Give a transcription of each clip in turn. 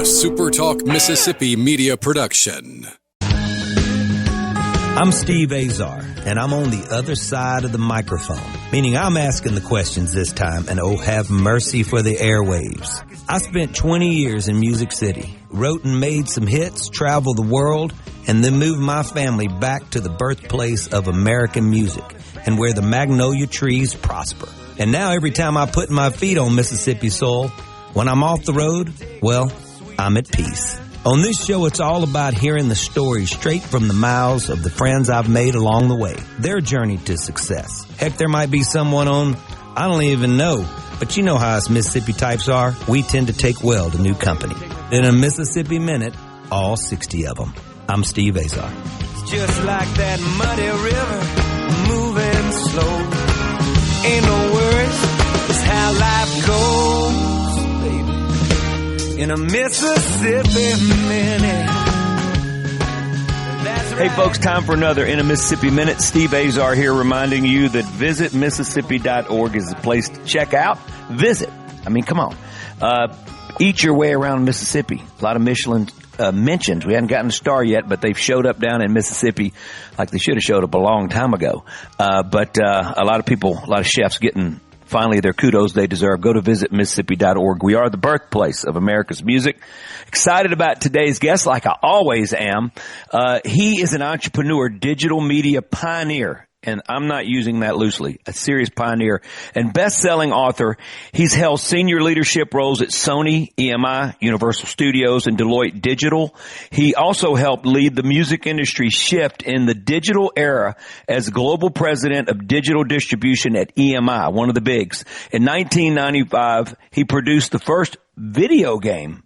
SuperTalk Mississippi Media production. I'm Steve Azar, and I'm on the other side of the microphone, meaning I'm asking the questions this time, and oh, have mercy for the airwaves. I spent 20 years in Music City, wrote and made some hits, traveled the world, and then moved my family back to the birthplace of American music and where the magnolia trees prosper. And now every time I put my feet on Mississippi soil, when I'm off the road, well, I'm at peace. On this show, it's all about hearing the stories straight from the mouths of the friends I've made along the way, their journey to success. Heck, there might be someone on, I don't even know, but you know how us Mississippi types are. We tend to take well to new company. In a Mississippi Minute, all 60 of them. I'm Steve Azar. It's just like that muddy river, moving slow. Ain't no worries, it's how life goes, baby. In a Mississippi Minute. Hey folks, time for another In a Mississippi Minute. Steve Azar here reminding you that visitmississippi.org is the place to check out. Visit. I mean, come on. Eat your way around Mississippi. A lot of Michelin mentions. We hadn't gotten a star yet, but they've showed up down in Mississippi like they should have showed up a long time ago. But a lot of people, a lot of chefs getting finally their kudos they deserve. Go to visitmississippi.org. We are the birthplace of America's music. Excited about today's guest, like I always am. He is an entrepreneur, digital media pioneer. And I'm not using that loosely, a serious pioneer and best-selling author. He's held senior leadership roles at Sony, EMI, Universal Studios, and Deloitte Digital. He also helped lead the music industry shift in the digital era as global president of digital distribution at EMI, one of the bigs. In 1995, he produced the first video game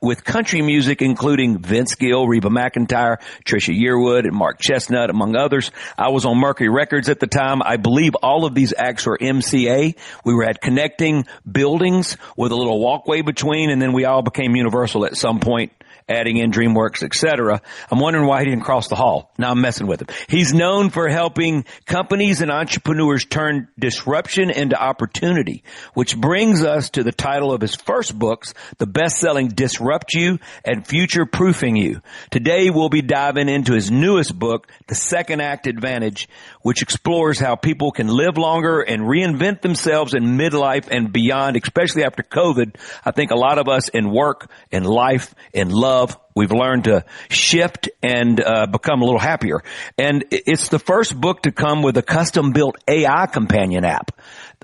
with country music, including Vince Gill, Reba McEntire, Trisha Yearwood, and Mark Chestnut, among others. I was on Mercury Records at the time. I believe all of these acts were MCA. We were at connecting buildings with a little walkway between, and then we all became Universal at some point, adding in DreamWorks, etc. I'm wondering why he didn't cross the hall. Now I'm messing with him. He's known for helping companies and entrepreneurs turn disruption into opportunity, which brings us to the title of his first books, the best-selling Disrupt You and Future Proofing You. Today we'll be diving into his newest book, The Second Act Advantage, which explores how people can live longer and reinvent themselves in midlife and beyond, especially after COVID. I think a lot of us in work, in life, in love, we've learned to shift and become a little happier. And it's the first book to come with a custom-built AI companion app.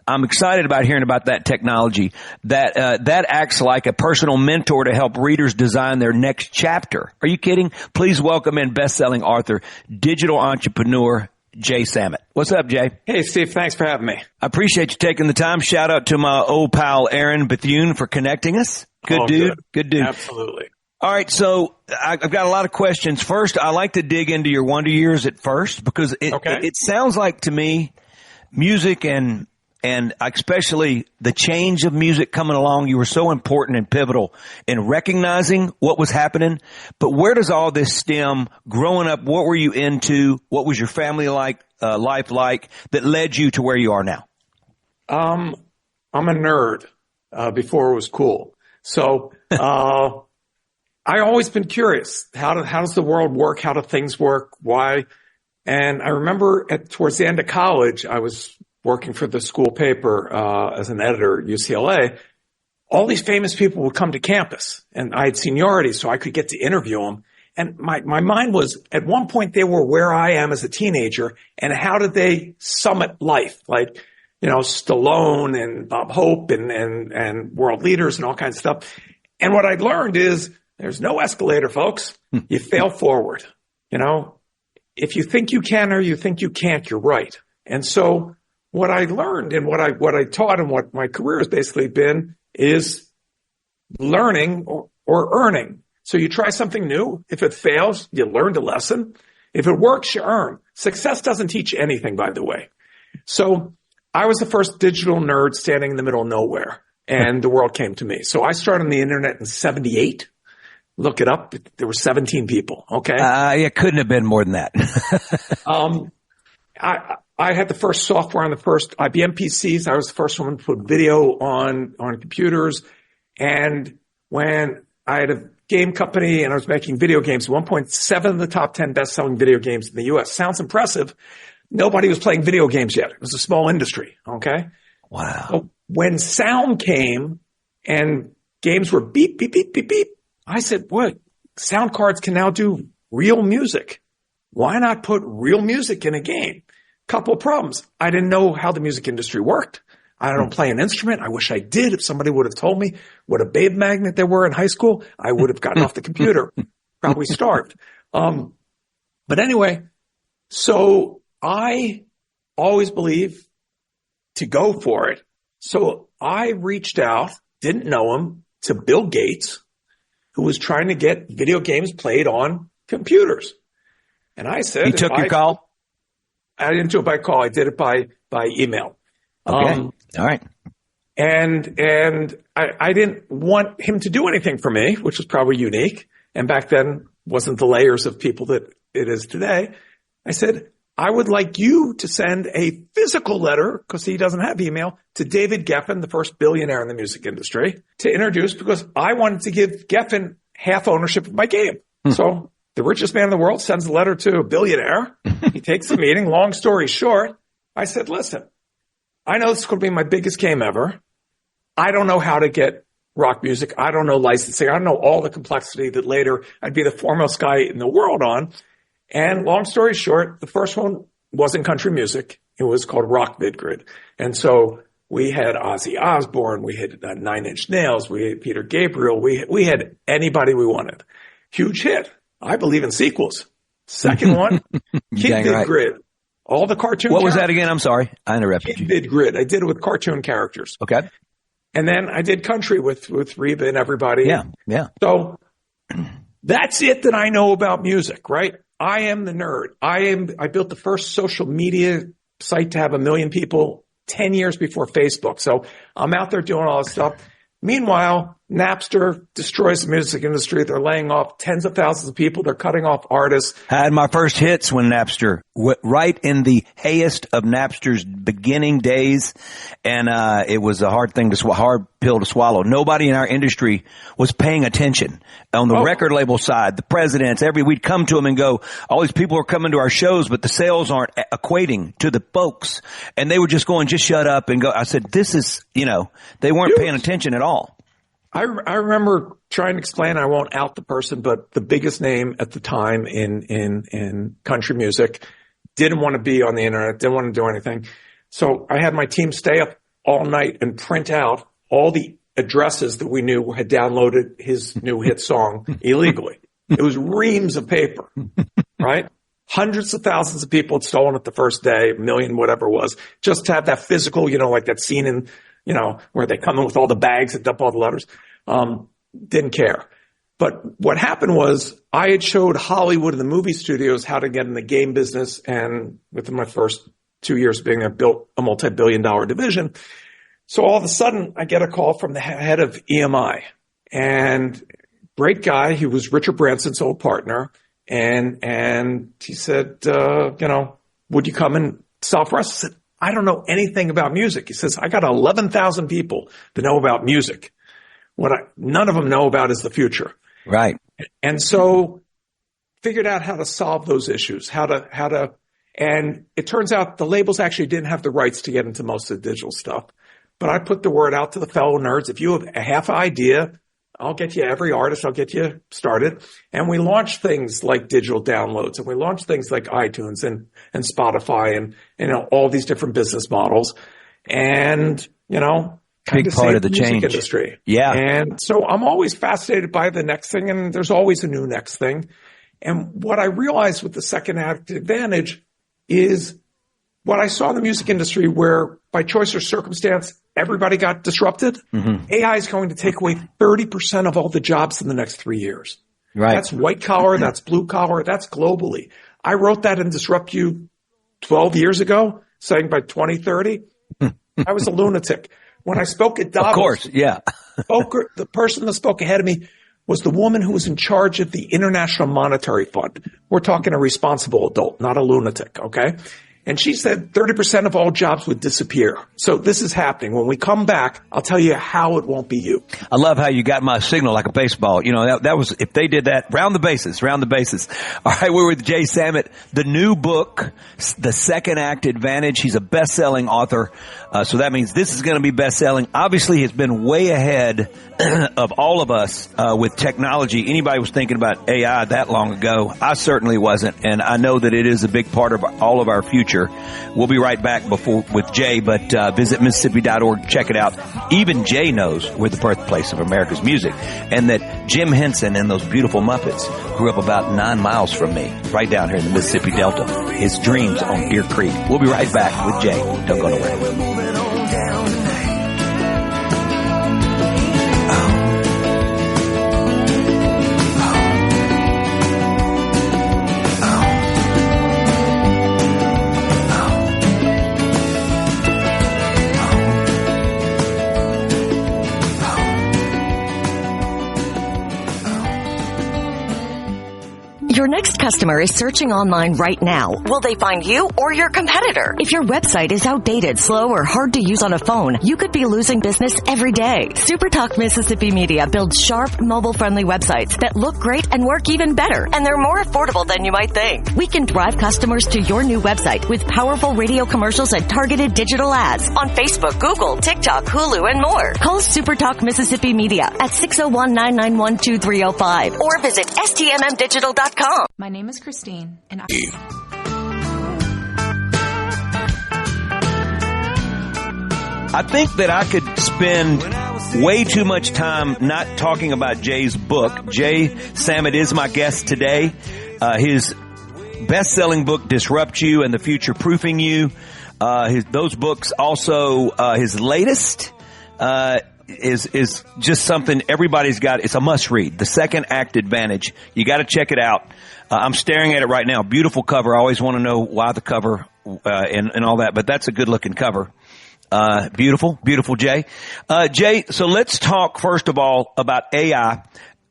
I'm excited about hearing about that technology that acts like a personal mentor to help readers design their next chapter. Are you kidding? Please welcome in best-selling author, digital entrepreneur, Jay Samit. What's up, Jay? Hey, Steve. Thanks for having me. I appreciate you taking the time. Shout out to my old pal, Aaron Bethune, for connecting us. Good dude. Good dude. Absolutely. All right, so I've got a lot of questions. First, I like to dig into your wonder years at first because it sounds like to me music and especially the change of music coming along, you were so important and pivotal in recognizing what was happening. But where does all this stem? Growing up, what were you into? What was your family life like that led you to where you are now? I'm a nerd before it was cool. So I always been curious. How does the world work? How do things work? Why? And I remember towards the end of college, I was working for the school paper as an editor at UCLA. All these famous people would come to campus, and I had seniority, so I could get to interview them. And my mind was, at one point, they were where I am as a teenager, and how did they summit life? Like, you know, Stallone and Bob Hope and world leaders and all kinds of stuff. And what I'd learned is, there's no escalator, folks. You fail forward. You know, if you think you can or you think you can't, you're right. And so what I learned and what I taught and what my career has basically been is learning or earning. So you try something new. If it fails, you learn the lesson. If it works, you earn. Success doesn't teach you anything, by the way. So I was the first digital nerd standing in the middle of nowhere, and the world came to me. So I started on the internet in 1978. Look it up. There were 17 people. Okay. It couldn't have been more than that. I had the first software on the first IBM PCs. I was the first one to put video on computers. And when I had a game company and I was making video games. 1.7 of the top 10 best-selling video games in the U.S. Sounds impressive. Nobody was playing video games yet. It was a small industry. Okay. Wow. So when sound came and games were beep, beep, beep, beep, beep, I said, what? Sound cards can now do real music. Why not put real music in a game? Couple of problems. I didn't know how the music industry worked. I don't play an instrument. I wish I did. If somebody would have told me what a babe magnet there were in high school, I would have gotten off the computer, probably starved. But anyway, so I always believe to go for it. So I reached out, didn't know him, to Bill Gates, who was trying to get video games played on computers. And I said, he took your call? I didn't do it by call. I did it by email. Okay. All right. And I didn't want him to do anything for me, which was probably unique. And back then wasn't the layers of people that it is today. I said, I would like you to send a physical letter, because he doesn't have email, to David Geffen, the first billionaire in the music industry, to introduce, because I wanted to give Geffen half ownership of my game. So the richest man in the world sends a letter to a billionaire. He takes the meeting. Long story short, I said, listen, I know this is going to be my biggest game ever. I don't know how to get rock music. I don't know licensing. I don't know all the complexity that later I'd be the foremost guy in the world on. And long story short, the first one wasn't country music. It was called Rock VidGrid. And so we had Ozzy Osbourne. We had Nine Inch Nails. We had Peter Gabriel. We had anybody we wanted. Huge hit. I believe in sequels. Second one, Kid VidGrid. Right. All the cartoon What characters. Was that again? I'm sorry. I interrupted you. Kid VidGrid. I did it with cartoon characters. Okay. And then I did country with Reba and everybody. Yeah. Yeah. So that's it that I know about music, right? I am the nerd. I built the first social media site to have 1 million people 10 years before Facebook. So I'm out there doing all this stuff. Meanwhile, Napster destroys the music industry. They're laying off tens of thousands of people. They're cutting off artists. I had my first hits when Napster, right in the hayest of Napster's beginning days. And, it was a hard pill to swallow. Nobody in our industry was paying attention. On the record label side, the presidents, we'd come to them and go, all these people are coming to our shows, but the sales aren't equating to the folks. And they were just going, just shut up and go. I said, this is, they weren't paying attention at all. I remember trying to explain, I won't out the person, but the biggest name at the time in country music didn't want to be on the internet, didn't want to do anything. So I had my team stay up all night and print out all the addresses that we knew had downloaded his new hit song illegally. It was reams of paper, right? Hundreds of thousands of people had stolen it the first day, 1 million, whatever it was, just to have that physical, like that scene in, where they come in with all the bags and dump all the letters. Didn't care. But what happened was I had showed Hollywood and the movie studios how to get in the game business. And within my first 2 years of being there, built a multi-billion-dollar division. So all of a sudden I get a call from the head of EMI, and great guy. He was Richard Branson's old partner. And he said, would you come and sell for us? I said, I don't know anything about music. He says, I got 11,000 people that know about music. What none of them know about is the future. Right. And so figured out how to solve those issues, and it turns out the labels actually didn't have the rights to get into most of the digital stuff. But I put the word out to the fellow nerds. If you have a half idea, I'll get you every artist. I'll get you started. And we launched things like digital downloads, and we launched things like iTunes and Spotify and all these different business models. And, big part of the music change industry. Yeah. And so I'm always fascinated by the next thing, and there's always a new next thing. And what I realized with the second act advantage is what I saw in the music industry, where by choice or circumstance, everybody got disrupted. Mm-hmm. AI is going to take away 30% of all the jobs in the next 3 years. Right. That's white collar. That's blue collar. That's globally. I wrote that in Disrupt You 12 years ago, saying by 2030, I was a lunatic. When I spoke at Davos, of course, yeah. The person that spoke ahead of me was the woman who was in charge of the International Monetary Fund. We're talking a responsible adult, not a lunatic, okay? And she said 30% of all jobs would disappear. So this is happening. When we come back, I'll tell you how it won't be you. I love how you got my signal like a baseball. You know, that was, if they did that, round the bases. All right, we're with Jay Samit. The new book, The Second Act Advantage. He's a best-selling author. So that means this is going to be best-selling. Obviously, he's been way ahead of all of us with technology. Anybody was thinking about AI that long ago? I certainly wasn't, and I know that it is a big part of all of our future. We'll be right back with Jay, but visit Mississippi.org, check it out. Even Jay knows we're the birthplace of America's music, and that Jim Henson and those beautiful Muppets grew up about 9 miles from me, right down here in the Mississippi Delta. His dreams on Deer Creek. We'll be right back with Jay. Don't go nowhere. Your next customer is searching online right now. Will they find you or your competitor? If your website is outdated, slow, or hard to use on a phone, you could be losing business every day. SuperTalk Mississippi Media builds sharp, mobile-friendly websites that look great and work even better, and they're more affordable than you might think. We can drive customers to your new website with powerful radio commercials and targeted digital ads on Facebook, Google, TikTok, Hulu, and more. Call SuperTalk Mississippi Media at 601-991-2305 or visit stmmdigital.com. My name is Christine, and I think that I could spend way too much time not talking about Jay's book. Jay Samit is my guest today. His best-selling book, Disrupt You and the Future Proofing You. Those books also, his latest, is just something everybody's got. It's a must read. The Second Act Advantage. You got to check it out. I'm staring at it right now. Beautiful cover. I always want to know why the cover, and all that, but that's a good looking cover. Beautiful, Jay. Jay, so let's talk first of all about AI.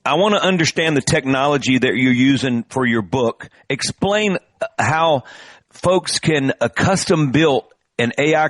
I want to understand the technology that you're using for your book. Explain how folks can custom build an AI,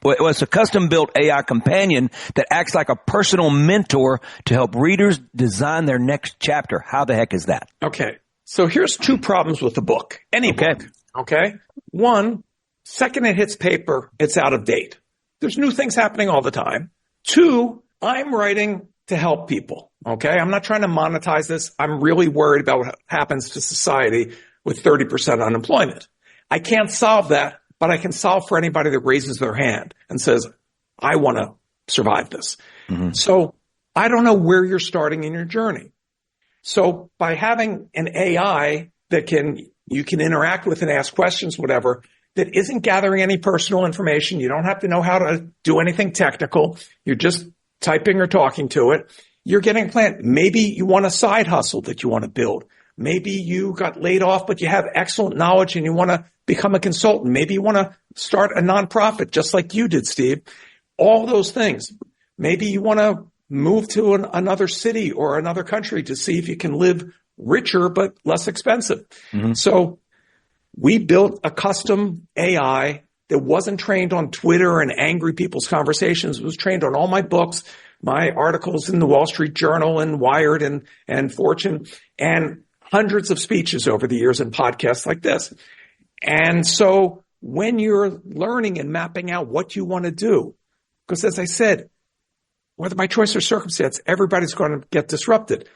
it's a custom-built AI companion that acts like a personal mentor to help readers design their next chapter. How the heck is that? Okay. So here's two problems with the book. Any book. Okay. One, second it hits paper, it's out of date. There's new things happening all the time. Two, I'm writing to help people. Okay. I'm not trying to monetize this. I'm really worried about what happens to society with 30% unemployment. I can't solve that, but I can solve for anybody that raises their hand and says, I want to survive this. Mm-hmm. So I don't know where you're starting in your journey. So by having an AI that you can interact with and ask questions, whatever, that isn't gathering any personal information, you don't have to know how to do anything technical. You're just typing or talking to it. You're getting a plan. Maybe you want a side hustle that you want to build. Maybe you got laid off, but you have excellent knowledge and you want to become a consultant. Maybe you want to start a nonprofit just like you did, Steve. All those things. Maybe you want to move to another city or another country to see if you can live richer but less expensive. Mm-hmm. So we built a custom AI that wasn't trained on Twitter and angry people's conversations. It was trained on all my books, my articles in the Wall Street Journal and Wired and Fortune, and hundreds of speeches over the years and podcasts like this. And so when you're learning and mapping out what you want to do, because as I said, whether by choice or circumstance, everybody's going to get disrupted.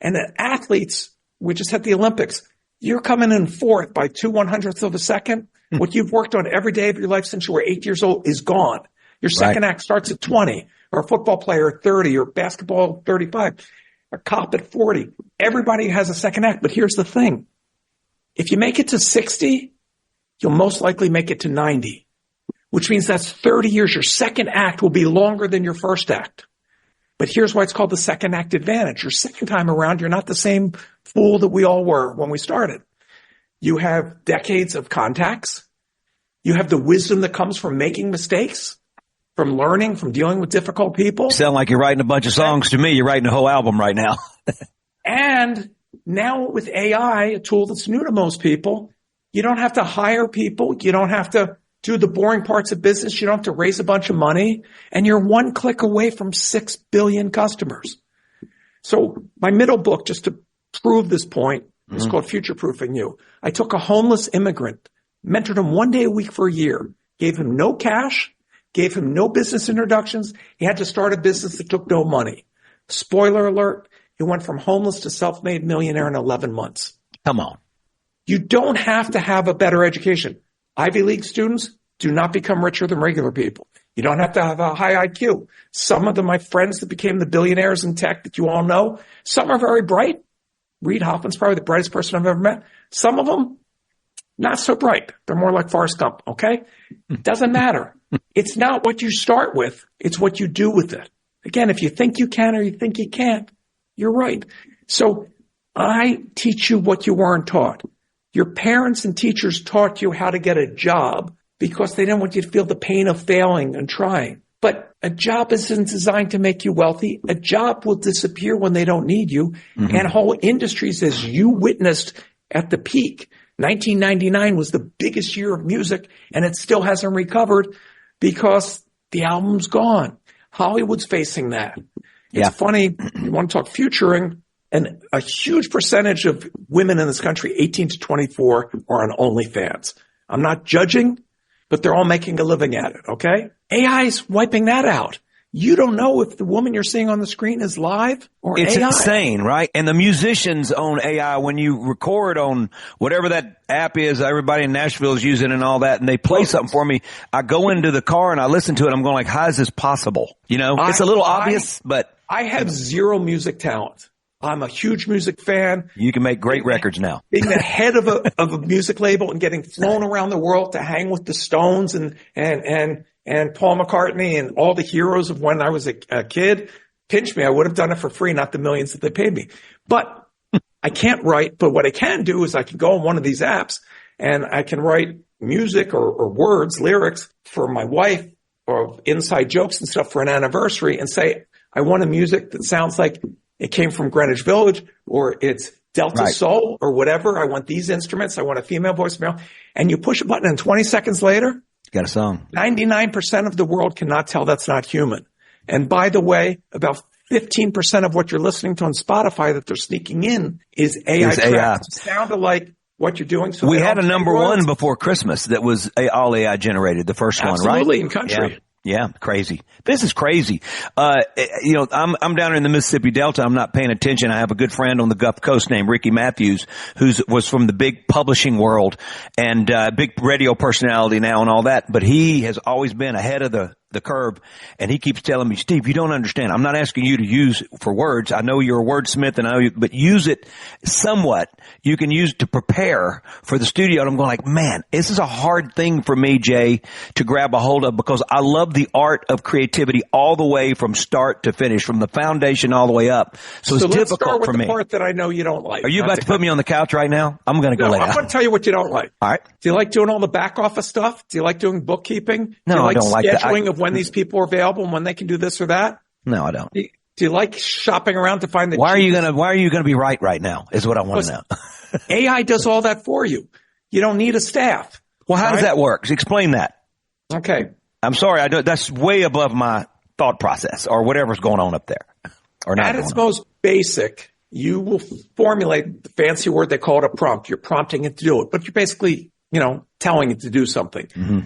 And the athletes, we just had the Olympics, you're coming in fourth by 2/100ths of a second. What you've worked on every day of your life since you were 8 years old is gone. Your second act starts at 20, or a football player at 30, or basketball 35, a cop at 40. Everybody has a second act, but here's the thing. If you make it to 60, you'll most likely make it to 90, which means that's 30 years. Your second act will be longer than your first act. But here's why it's called the second act advantage. Your second time around, you're not the same fool that we all were when we started. You have decades of contacts. You have the wisdom that comes from making mistakes, from learning, from dealing with difficult people. You sound like you're writing a bunch of songs to me. You're writing a whole album right now. And now with AI, a tool that's new to most people, You don't have to hire people. You don't have to do the boring parts of business. You don't have to raise a bunch of money, and you're one click away from 6 billion customers. So my middle book, just to prove this point, is called Future Proofing You. I took a homeless immigrant, mentored him 1 day a week for a year, gave him no cash, gave him no business introductions. He had to start a business that took no money. Spoiler alert, he went from homeless to self-made millionaire in 11 months. Come on. You don't have to have a better education. Ivy League students do not become richer than regular people. You don't have to have a high IQ. Some of my friends that became the billionaires in tech that you all know, some are very bright. Reid Hoffman's probably the brightest person I've ever met. Some of them, not so bright. They're more like Forrest Gump, okay? Doesn't matter. It's not what you start with. It's what you do with it. Again, if you think you can or you think you can't, you're right. So I teach you what you weren't taught. Your parents and teachers taught you how to get a job because they didn't want you to feel the pain of failing and trying. But a job isn't designed to make you wealthy. A job will disappear when they don't need you. And whole industries, as you witnessed at the peak, 1999 was the biggest year of music, and it still hasn't recovered because the album's gone. Hollywood's facing that. It's funny, you want to talk futuring, and a huge percentage of women in this country, 18 to 24, are on OnlyFans. I'm not judging, but they're all making a living at it, okay? AI's wiping that out. You don't know if the woman you're seeing on the screen is live or it's AI. It's insane, right? And the musicians own AI. When you record on whatever that app is, everybody in Nashville is using and all that, and they play something for me, I go into the car and I listen to it. I'm going like, how is this possible? You know, it's a little obvious, but I have zero music talent. I'm a huge music fan. You can make great records now. Being the head of a music label and getting flown around the world to hang with the Stones and Paul McCartney and all the heroes of when I was a kid, pinch me. I would have done it for free, not the millions that they paid me. But I can't write. But what I can do is I can go on one of these apps and I can write music or words, lyrics for my wife or inside jokes and stuff for an anniversary and say, I want a music that sounds like it came from Greenwich Village or it's Delta Soul or whatever. I want these instruments. I want a female voice, male. And you push a button and 20 seconds later, got a song. 99% of the world cannot tell that's not human. And by the way, about 15% of what you're listening to on Spotify that they're sneaking in is AI tracks. It sounded like what you're doing. So we had a number one before Christmas that was all AI generated, the first one, right? Absolutely, in country. Yeah, crazy. This is crazy. You know, I'm down in the Mississippi Delta. I'm not paying attention. I have a good friend on the Gulf Coast named Ricky Matthews, was from the big publishing world and big radio personality now and all that. But he has always been ahead of the curve, and he keeps telling me, Steve, you don't understand. I'm not asking you to use for words. I know you're a wordsmith, and but use it somewhat. You can use it to prepare for the studio. And I'm going like, man, this is a hard thing for me, Jay, to grab a hold of because I love the art of creativity all the way from start to finish, from the foundation all the way up. So it's let's difficult start with for me. The part that I know you don't like. Are you about to put me on the couch right now? I'm going to go lay down. I'm going to tell you what you don't like. All right. Do you like doing all the back office stuff? Do you like doing bookkeeping? No, I don't like that. Scheduling of when these people are available and when they can do this or that? No, I don't. Do you like shopping around to find the Why are you going to be right now is what I want to know. AI does all that for you. You don't need a staff. Well, how does that work? Explain that. Okay. I'm sorry. That's way above my thought process or whatever's going on up there. Or not. At its most basic, you will formulate the fancy word they call it a prompt. You're prompting it to do it, but you're basically, telling it to do something. Mm-hmm.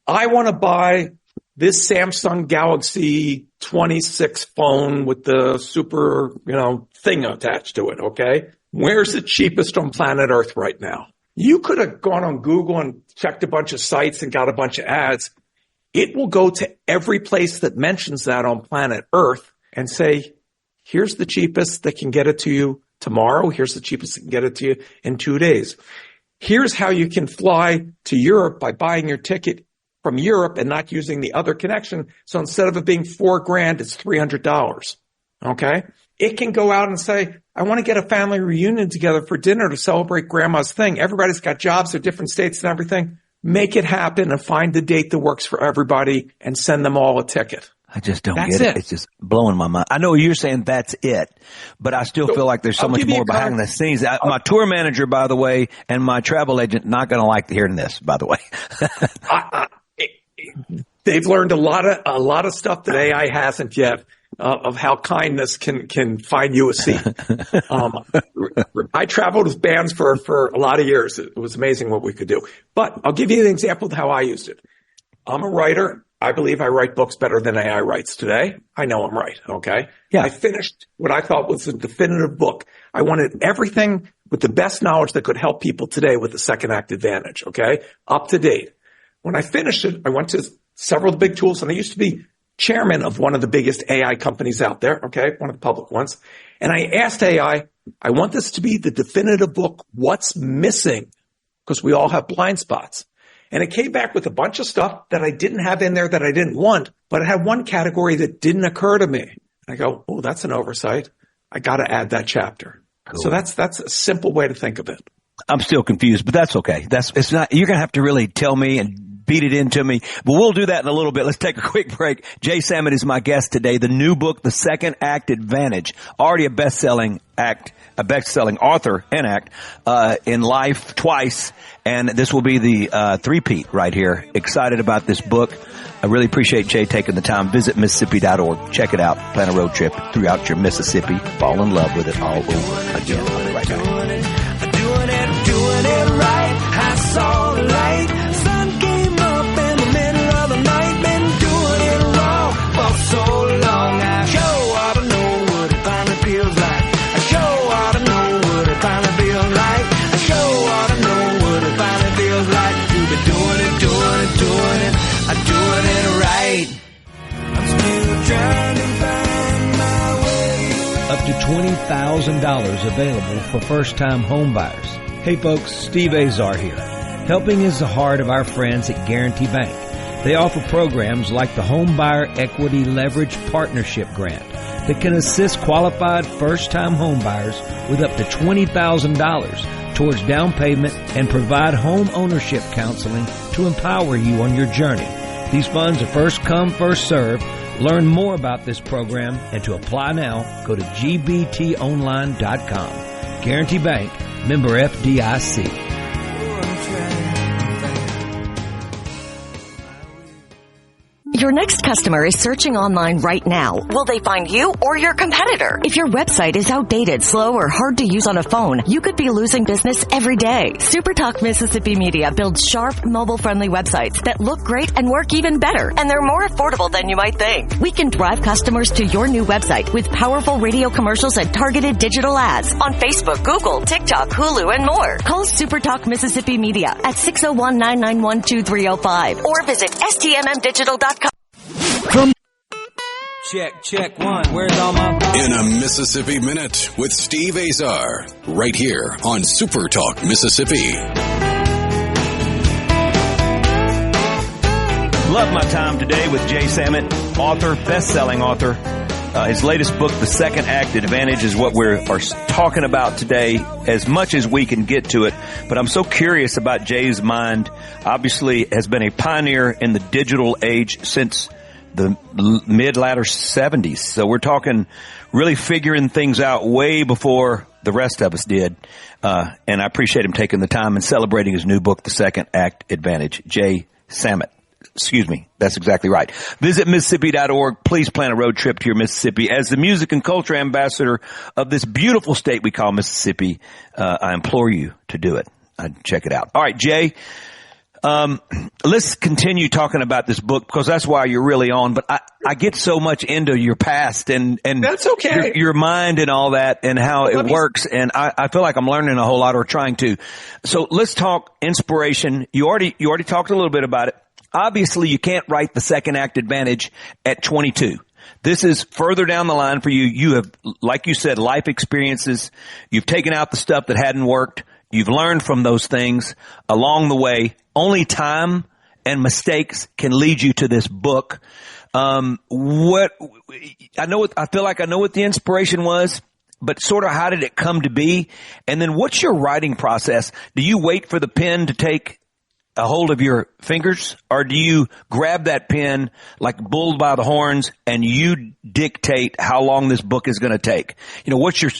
I want to buy this Samsung Galaxy 26 phone with the super, thing attached to it. Okay. Where's the cheapest on planet Earth right now? You could have gone on Google and checked a bunch of sites and got a bunch of ads. It will go to every place that mentions that on planet Earth and say, here's the cheapest that can get it to you tomorrow. Here's the cheapest that can get it to you in 2 days. Here's how you can fly to Europe by buying your ticket from Europe and not using the other connection. So instead of it being $4,000, it's $300. Okay. It can go out and say, I want to get a family reunion together for dinner to celebrate grandma's thing. Everybody's got jobs at different states and everything. Make it happen and find the date that works for everybody and send them all a ticket. I just don't That's get it. it. It's just blowing my mind. I know you're saying that's it, but I still feel like there's so much more behind the scenes. My tour manager, by the way, and my travel agent, not going to like hearing this, by the way. They've learned a lot of stuff that AI hasn't yet, of how kindness can find you a seat. I traveled with bands for a lot of years. It was amazing what we could do. But I'll give you an example of how I used it. I'm a writer. I believe I write books better than AI writes today. I know I'm right. Okay. Yeah. I finished what I thought was a definitive book. I wanted everything with the best knowledge that could help people today with the second act advantage. Okay. Up to date. When I finished it, I went to several of the big tools, and I used to be chairman of one of the biggest AI companies out there. Okay. One of the public ones. And I asked AI, I want this to be the definitive book. What's missing? Because we all have blind spots. And it came back with a bunch of stuff that I didn't have in there that I didn't want, but it had one category that didn't occur to me. I go, oh, that's an oversight. I got to add that chapter. Cool. So that's a simple way to think of it. I'm still confused, but that's okay. It's not, you're going to have to really tell me and beat it into me, but we'll do that in a little bit. Let's take a quick break. Jay Sammet is my guest today. The new book, The Second Act Advantage, already a best-selling author and act, in life twice. And this will be the, three-peat right here. Excited about this book. I really appreciate Jay taking the time. Visit Mississippi.org. Check it out. Plan a road trip throughout your Mississippi. Fall in love with it all over again. I'll be right back. Doing it right. I saw the light. Sun came up in the middle of the night. Been doing it wrong for so long. I sure ought to know what it finally feels like. I sure ought to know what it finally feels like. I sure ought to know what it finally feels like. You've been doing it. I'm doing it right. I'm still trying to find my way. Up to $20,000 available for first-time home buyers. Hey folks, Steve Azar here. Helping is the heart of our friends at Guarantee Bank. They offer programs like the Home Buyer Equity Leverage Partnership Grant that can assist qualified first-time home buyers with up to $20,000 towards down payment and provide home ownership counseling to empower you on your journey. These funds are first come, first served. Learn more about this program and to apply now, go to gbtonline.com. Guarantee Bank, member FDIC. Your next customer is searching online right now. Will they find you or your competitor? If your website is outdated, slow, or hard to use on a phone, you could be losing business every day. SuperTalk Mississippi Media builds sharp, mobile-friendly websites that look great and work even better, and they're more affordable than you might think. We can drive customers to your new website with powerful radio commercials and targeted digital ads on Facebook, Google, TikTok, Hulu, and more. Call SuperTalk Mississippi Media at 601-991-2305 or visit stmmdigital.com. Check one. Where's all my... In a Mississippi Minute with Steve Azar, right here on SuperTalk Mississippi. Love my time today with Jay Sammet, author, best-selling author. His latest book, The Second Act Advantage, is what we're talking about today, as much as we can get to it. But I'm so curious about Jay's mind. Obviously, has been a pioneer in the digital age since the mid-latter 70s. So we're talking really figuring things out way before the rest of us did. And I appreciate him taking the time and celebrating his new book, The Second Act Advantage. Jay Sammet. Excuse me. That's exactly right. Visit Mississippi.org. Please plan a road trip to your Mississippi. As the music and culture ambassador of this beautiful state we call Mississippi, I implore you to do it. Check it out. All right, Jay. Let's continue talking about this book because that's why you're really on. But I get so much into your past and that's okay. Your mind and all that and how it works. And I feel like I'm learning a whole lot or trying to. So let's talk inspiration. You already talked a little bit about it. Obviously, you can't write The Second Act Advantage at 22. This is further down the line for you. You have, like you said, life experiences. You've taken out the stuff that hadn't worked. You've learned from those things along the way. Only time and mistakes can lead you to this book. I feel like I know what the inspiration was, but sort of how did it come to be? And then what's your writing process? Do you wait for the pen to take a hold of your fingers, or do you grab that pen like bull by the horns and you dictate how long this book is going to take? What's your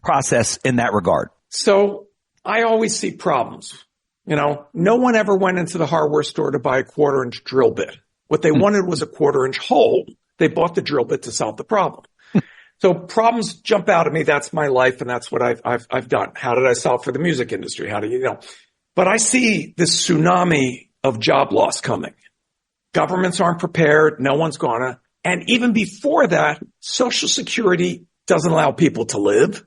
process in that regard? So I always see problems. No one ever went into the hardware store to buy a 1/4-inch drill bit. What they wanted was a 1/4-inch hole. They bought the drill bit to solve the problem. So problems jump out at me. That's my life, and that's what I've done. How did I solve for the music industry? How do you know? But I see this tsunami of job loss coming. Governments aren't prepared. No one's gonna. And even before that, Social Security doesn't allow people to live.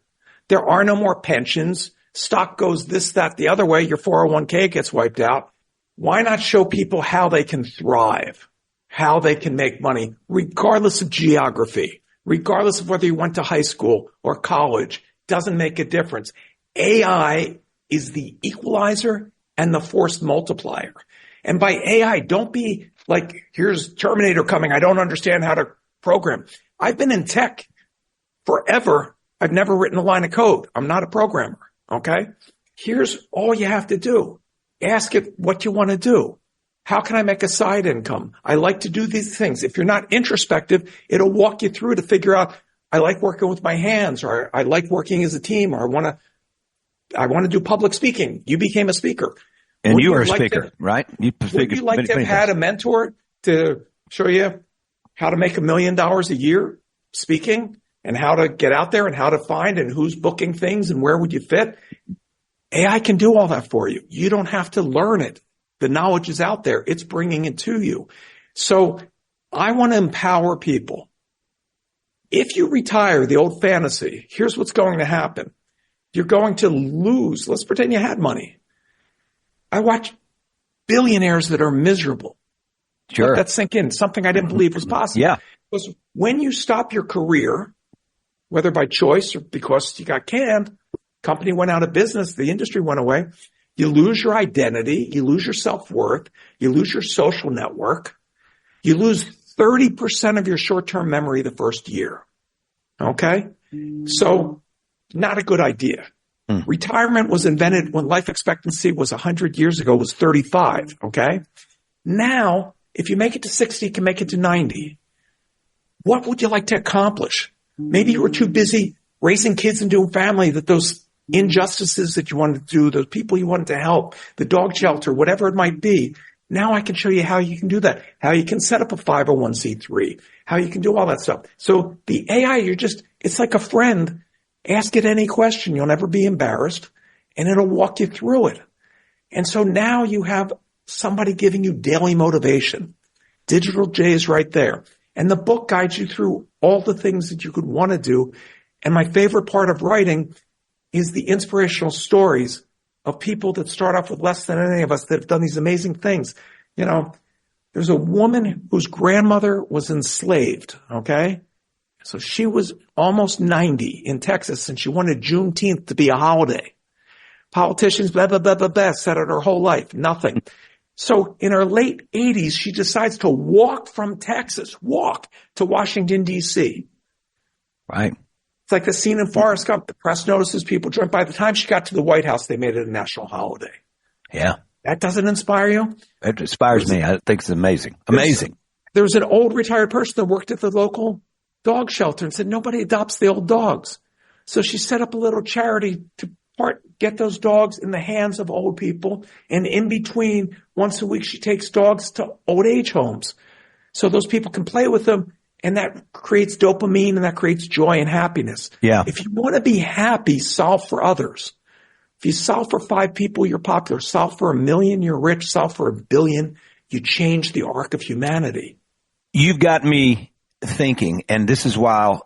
There are no more pensions. Stock goes this, that, the other way. Your 401k gets wiped out. Why not show people how they can thrive, how they can make money, regardless of geography, regardless of whether you went to high school or college? Doesn't make a difference. AI is the equalizer and the force multiplier. And by AI, don't be like, here's Terminator coming. I don't understand how to program. I've been in tech forever. I've never written a line of code. I'm not a programmer. Okay. Here's all you have to do. Ask it what you want to do. How can I make a side income? I like to do these things. If you're not introspective, it'll walk you through to figure out, I like working with my hands, or I like working as a team, or I want to do public speaking. You became a speaker. And you are a speaker, right? Would you like to have had a mentor to show you how to make $1 million a year speaking, and how to get out there and how to find and who's booking things and where would you fit? AI can do all that for you. You don't have to learn it. The knowledge is out there. It's bringing it to you. So I want to empower people. If you retire the old fantasy, here's what's going to happen. You're going to lose. Let's pretend you had money. I watch billionaires that are miserable. Sure. Let that sink in. Something I didn't believe was possible. Yeah. Because when you stop your career, whether by choice or because you got canned, company went out of business, the industry went away, you lose your identity, you lose your self-worth, you lose your social network, you lose 30% of your short-term memory the first year. Okay? So, not a good idea. Retirement was invented when life expectancy was 100 years ago, was 35. Okay? Now, if you make it to 60, you can make it to 90. What would you like to accomplish? Maybe you were too busy raising kids and doing family that those injustices that you wanted to do, those people you wanted to help, the dog shelter, whatever it might be. Now I can show you how you can do that, how you can set up a 501c3, how you can do all that stuff. So the AI, it's like a friend. Ask it any question. You'll never be embarrassed, and it'll walk you through it. And so now you have somebody giving you daily motivation. Digital J is right there. And the book guides you through all the things that you could want to do. And my favorite part of writing is the inspirational stories of people that start off with less than any of us that have done these amazing things. There's a woman whose grandmother was enslaved, okay? So she was almost 90 in Texas, and she wanted Juneteenth to be a holiday. Politicians, blah, blah, blah, blah, blah, said it her whole life, nothing. So in her late 80s, she decides to walk from Texas, to Washington, D.C. Right. It's like the scene in Forrest Gump. The press notices, people drink. By the time she got to the White House, they made it a national holiday. Yeah. That doesn't inspire you? It inspires me. I think it's amazing. Amazing. There was an old retired person that worked at the local dog shelter and said nobody adopts the old dogs. So she set up a little charity to get those dogs in the hands of old people. And in between, once a week, she takes dogs to old age homes so those people can play with them. And that creates dopamine, and that creates joy and happiness. Yeah. If you want to be happy, solve for others. If you solve for 5 people, you're popular. Solve for 1 million, you're rich. Solve for 1 billion, you change the arc of humanity. You've got me thinking, and this is why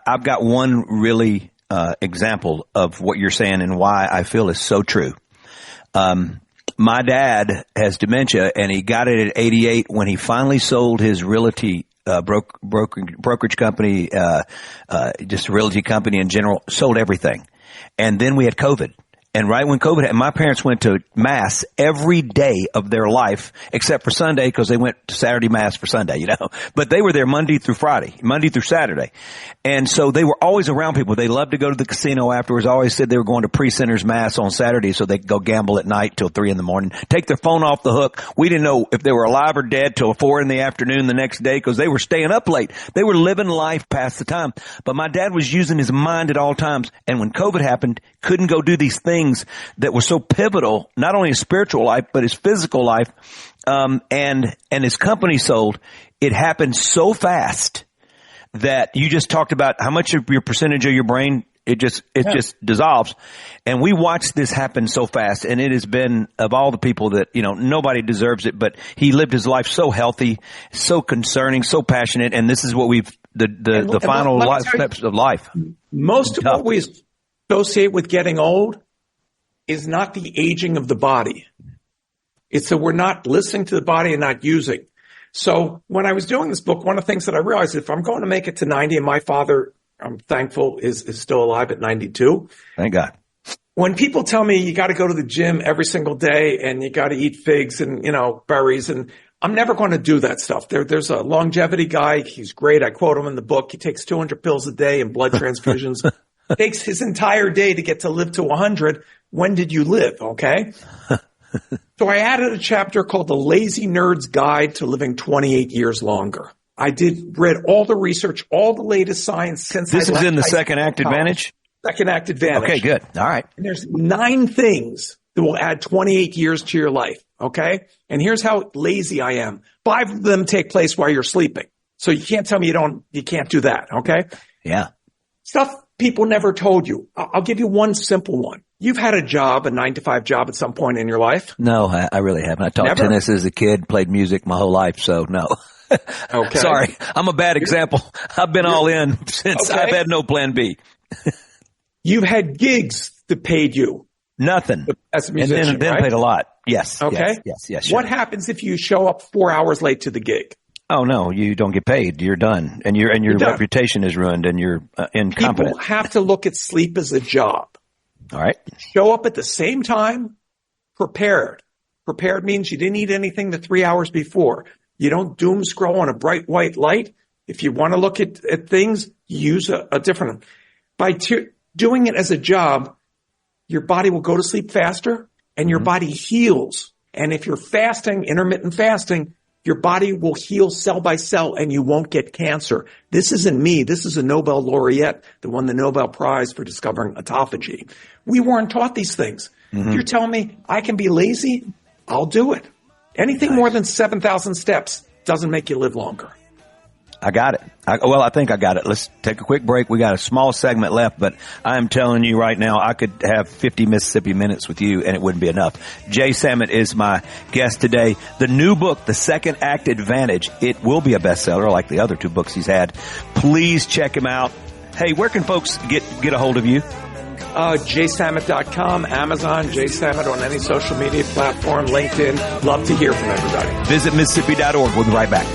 I've got one really example of what you're saying and why I feel is so true. My dad has dementia, and he got it at 88 when he finally sold his realty brokerage company, just a realty company in general, sold everything. And then we had COVID, And right when COVID happened, my parents went to Mass every day of their life, except for Sunday, because they went to Saturday Mass for Sunday, you know. But they were there Monday through Saturday. And so they were always around people. They loved to go to the casino afterwards. Always said they were going to pre-centers Mass on Saturday so they could go gamble at night till 3 a.m, take their phone off the hook. We didn't know if they were alive or dead till 4 p.m. the next day because they were staying up late. They were living life past the time. But my dad was using his mind at all times. And when COVID happened, couldn't go do these things that were so pivotal, not only his spiritual life, but his physical life. And his company sold. It happened so fast that you just talked about how much of your percentage of your brain, it just dissolves. And we watched this happen so fast. And it has been, of all the people that, you know, nobody deserves it, but he lived his life so healthy, so concerning, so passionate. And this is what the final life steps of life. Most of what we associate with getting old is not the aging of the body. It's that we're not listening to the body and not using. So when I was doing this book, one of the things that I realized, if I'm going to make it to 90, and my father, I'm thankful, is still alive at 92. Thank God. When people tell me you got to go to the gym every single day and you got to eat figs and, you know, berries, and I'm never going to do that stuff. There's a longevity guy. He's great. I quote him in the book. He takes 200 pills a day and blood transfusions. Takes his entire day to get to live to 100. When did you live? Okay. So I added a chapter called The Lazy Nerd's Guide to Living 28 Years Longer. I read all the research, all the latest science since this is in the Second Act Advantage? Second Act Advantage. Okay, good. All right. And there's 9 things that will add 28 years to your life. Okay. And here's how lazy I am. 5 of them take place while you're sleeping. So you can't tell me you can't do that. Okay. Yeah. Stuff people never told you. I'll give you one simple one. You've had a 9-to-5 job at some point in your life? No, I really haven't. I taught tennis as a kid, played music my whole life, so no. Okay. Sorry, I'm a bad example. I've been all in since I've had no plan B. You've had gigs that paid you. Nothing. As a musician, and then right? paid a lot. Yes. Okay. Yes. Sure. What happens if you show up 4 hours late to the gig? Oh no, you don't get paid. You're done, and your reputation is ruined, and you're incompetent. People have to look at sleep as a job. All right. Show up at the same time, prepared. Prepared means you didn't eat anything the 3 hours before. You don't doom scroll on a bright white light. If you want to look at things, use a different one. By doing it as a job, your body will go to sleep faster and your body heals. And if you're fasting, intermittent fasting, your body will heal cell by cell and you won't get cancer. This isn't me. This is a Nobel laureate that won the Nobel Prize for discovering autophagy. We weren't taught these things. If you're telling me I can be lazy, I'll do it. Anything more than 7,000 steps doesn't make you live longer. I got it. I think I got it. Let's take a quick break. We got a small segment left, but I'm telling you right now, I could have 50 Mississippi minutes with you and it wouldn't be enough. Jay Samet is my guest today. The new book, The Second Act Advantage, it will be a bestseller like the other 2 books he's had. Please check him out. Hey, where can folks get a hold of you? jsamet.com, Amazon, jsamet on any social media platform, LinkedIn. Love to hear from everybody. Visit Mississippi.org. We'll be right back.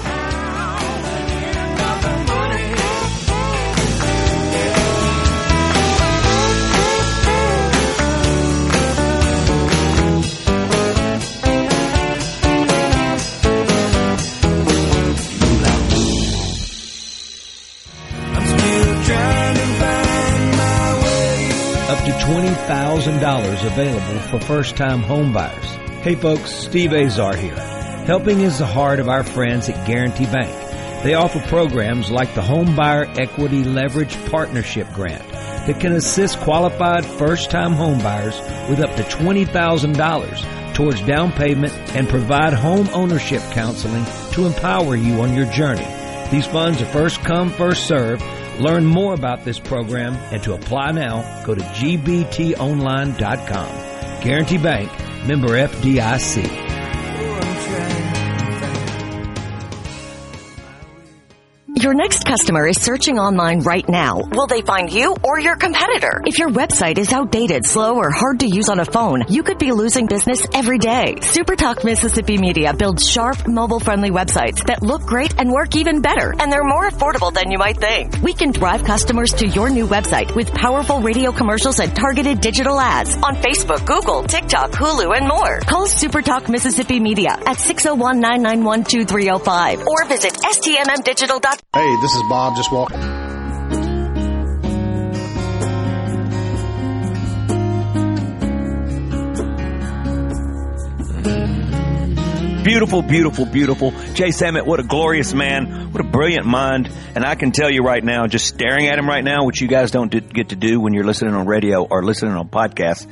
$20,000 available for first-time home buyers. Hey folks, Steve Azar here. Helping is the heart of our friends at Guarantee Bank. They offer programs like the Home Buyer Equity Leverage Partnership Grant that can assist qualified first-time home buyers with up to $20,000 towards down payment and provide home ownership counseling to empower you on your journey. These funds are first come, first served. Learn more about this program and to apply now, go to gbtonline.com. Guarantee Bank, member FDIC. Your next customer is searching online right now. Will they find you or your competitor? If your website is outdated, slow, or hard to use on a phone, you could be losing business every day. SuperTalk Mississippi Media builds sharp, mobile-friendly websites that look great and work even better, and they're more affordable than you might think. We can drive customers to your new website with powerful radio commercials and targeted digital ads on Facebook, Google, TikTok, Hulu, and more. Call SuperTalk Mississippi Media at 601-991-2305 or visit stmmdigital.com. Hey, this is Bob, just walking. Beautiful, beautiful, beautiful. Jay Samet, what a glorious man. What a brilliant mind. And I can tell you right now, just staring at him right now, which you guys don't get to do when you're listening on radio or listening on podcasts,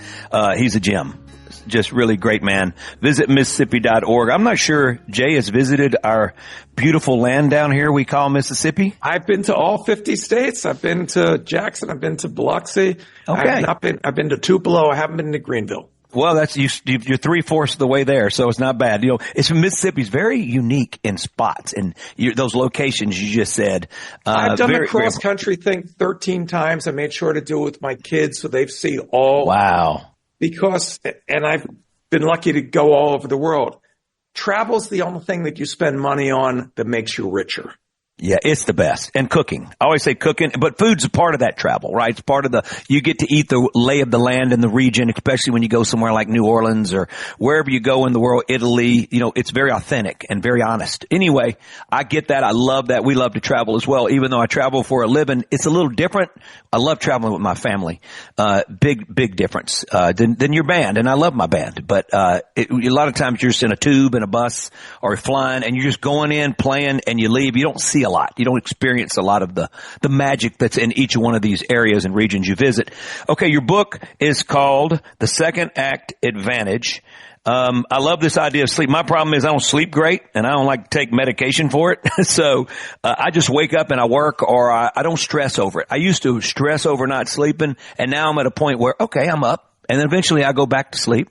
he's a gem. Just really great man. Visit Mississippi.org. I'm not sure Jay has visited our beautiful land down here we call Mississippi. I've been to all 50 states. I've been to Jackson. I've been to Biloxi. Okay. I've been to Tupelo. I haven't been to Greenville. Well, you're 3/4 of the way there, so it's not bad. You know, Mississippi's very unique in spots and those locations you just said. I've done the cross country thing 13 times. I made sure to do it with my kids so they've seen all. Wow. And I've been lucky to go all over the world. Travel's the only thing that you spend money on that makes you richer. Yeah, it's the best. And cooking. I always say cooking, but food's a part of that travel, right? It's part of you get to eat the lay of the land in the region, especially when you go somewhere like New Orleans or wherever you go in the world, Italy, it's very authentic and very honest. Anyway, I get that. I love that. We love to travel as well. Even though I travel for a living, it's a little different. I love traveling with my family. Big difference, than your band. And I love my band, but, a lot of times you're just in a tube and a bus or flying and you're just going in, playing and you leave. You don't see a lot. You don't experience a lot of the magic that's in each one of these areas and regions you visit. Okay, your book is called The Second Act Advantage. I love this idea of sleep. My problem is I don't sleep great and I don't like to take medication for it. So, I just wake up and I work or I don't stress over it. I used to stress over not sleeping and now I'm at a point where, okay, I'm up and then eventually I go back to sleep.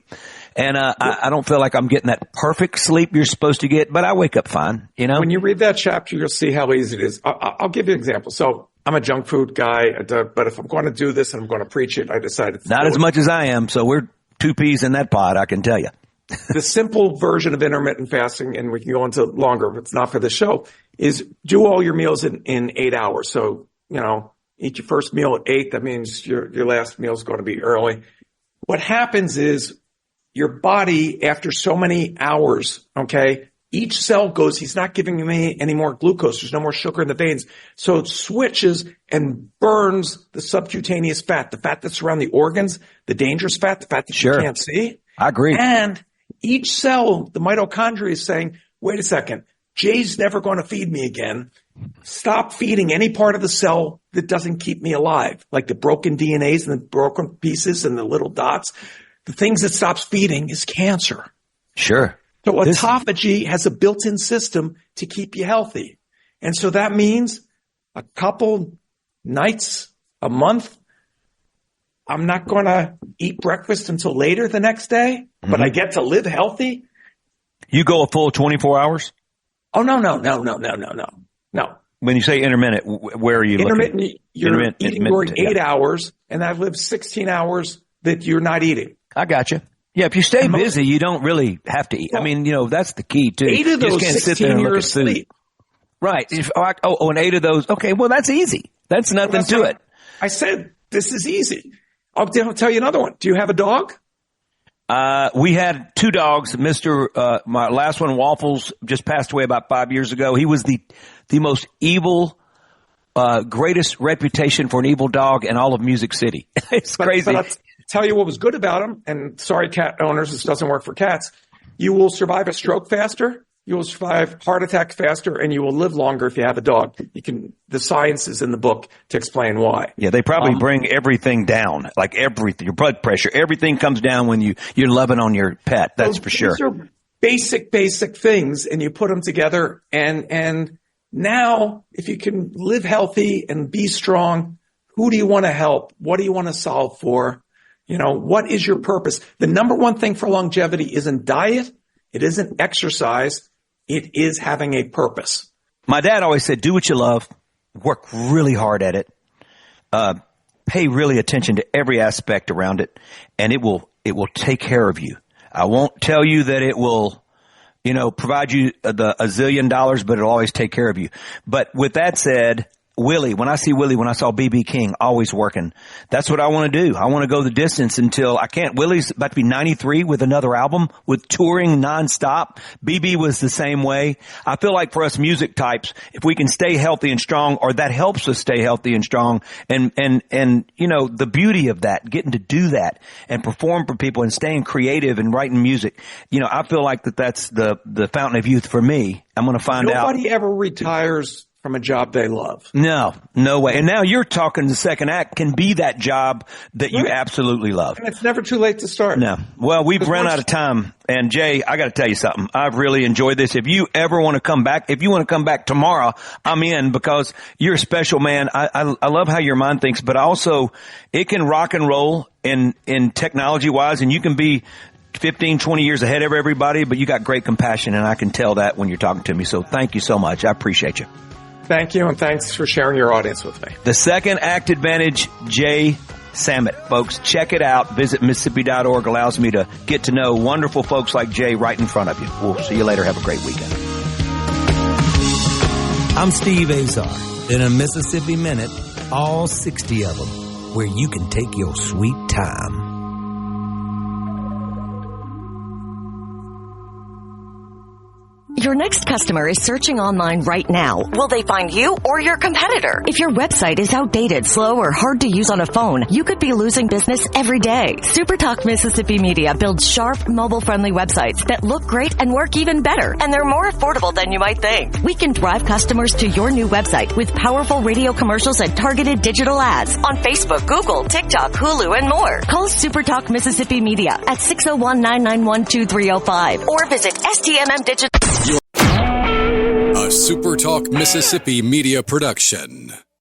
And, I don't feel like I'm getting that perfect sleep you're supposed to get, but I wake up fine, When you read that chapter, you'll see how easy it is. I'll give you an example. So I'm a junk food guy, but if I'm going to do this and I'm going to preach it, I decided to not as much as I am. So we're two peas in that pod, I can tell you. The simple version of intermittent fasting, and we can go into longer, but it's not for the show, is do all your meals in 8 hours. So, eat your first meal at 8. That means your last meal is going to be early. What happens is, your body, after so many hours, okay, each cell goes, he's not giving me any more glucose. There's no more sugar in the veins. So it switches and burns the subcutaneous fat, the fat that's around the organs, the dangerous fat, the fat that you can't see. I agree. And each cell, the mitochondria is saying, wait a second, Jay's never going to feed me again. Stop feeding any part of the cell that doesn't keep me alive, like the broken DNAs and the broken pieces and the little dots. The things it stops feeding is cancer. Sure. So autophagy has a built-in system to keep you healthy. And so that means a couple nights, a month, I'm not going to eat breakfast until later the next day, but I get to live healthy. You go a full 24 hours? Oh, no. When you say intermittent, where are you intermittent, looking? You're eating during 8 hours, and I've lived 16 hours that you're not eating. I got you. Yeah, if you stay busy, you don't really have to eat. Well, I mean, that's the key too. 8 of those 16 years sleep. Right. And 8 of those. Okay, well, that's easy. That's nothing to it. I said, this is easy. I'll tell you another one. Do you have a dog? We had 2 dogs. My last one, Waffles, just passed away about 5 years ago. He was the most evil, greatest reputation for an evil dog in all of Music City. It's crazy. But tell you what was good about them, and sorry, cat owners, this doesn't work for cats. You will survive a stroke faster, you will survive heart attack faster, and you will live longer if you have a dog. The science is in the book to explain why. Yeah, they probably bring everything down, like everything, your blood pressure, everything comes down when you're loving on your pet. That's for sure. These are basic things, and you put them together, and now if you can live healthy and be strong, who do you want to help? What do you want to solve for? What is your purpose? The number one thing for longevity isn't diet. It isn't exercise. It is having a purpose. My dad always said, do what you love, work really hard at it, pay really attention to every aspect around it, and it will take care of you. I won't tell you that it will, provide you a zillion dollars, but it'll always take care of you. But with that said, when I saw B.B. King always working, that's what I want to do. I want to go the distance until I can't. Willie's about to be 93 with another album, with touring nonstop. B.B. was the same way. I feel like for us music types, if we can stay healthy and strong, or that helps us stay healthy and strong, and the beauty of that, getting to do that and perform for people and staying creative and writing music, I feel like that's the fountain of youth for me. I'm going to find out. Nobody ever retires from a job they love. No way. And now you're talking the second act can be that job that you absolutely love. And it's never too late to start. No. Well, we've run out of time. And Jay, I got to tell you something. I've really enjoyed this. If you ever want to come back, if you want to come back tomorrow, I'm in, because you're a special man. I love how your mind thinks, but also it can rock and roll in technology wise, and you can be 15, 20 years ahead of everybody, but you got great compassion, and I can tell that when you're talking to me. So thank you so much. I appreciate you. Thank you, and thanks for sharing your audience with me. The Second Act Advantage, Jay Sammet. Folks, check it out. Visit Mississippi.org. Allows me to get to know wonderful folks like Jay right in front of you. We'll see you later. Have a great weekend. I'm Steve Azar. In a Mississippi Minute, all 60 of them, where you can take your sweet time. Your next customer is searching online right now. Will they find you or your competitor? If your website is outdated, slow, or hard to use on a phone, you could be losing business every day. SuperTalk Mississippi Media builds sharp, mobile-friendly websites that look great and work even better, and they're more affordable than you might think. We can drive customers to your new website with powerful radio commercials and targeted digital ads on Facebook, Google, TikTok, Hulu, and more. Call SuperTalk Mississippi Media at 601-991-2305 or visit STMM Digital. A SuperTalk Mississippi Media production.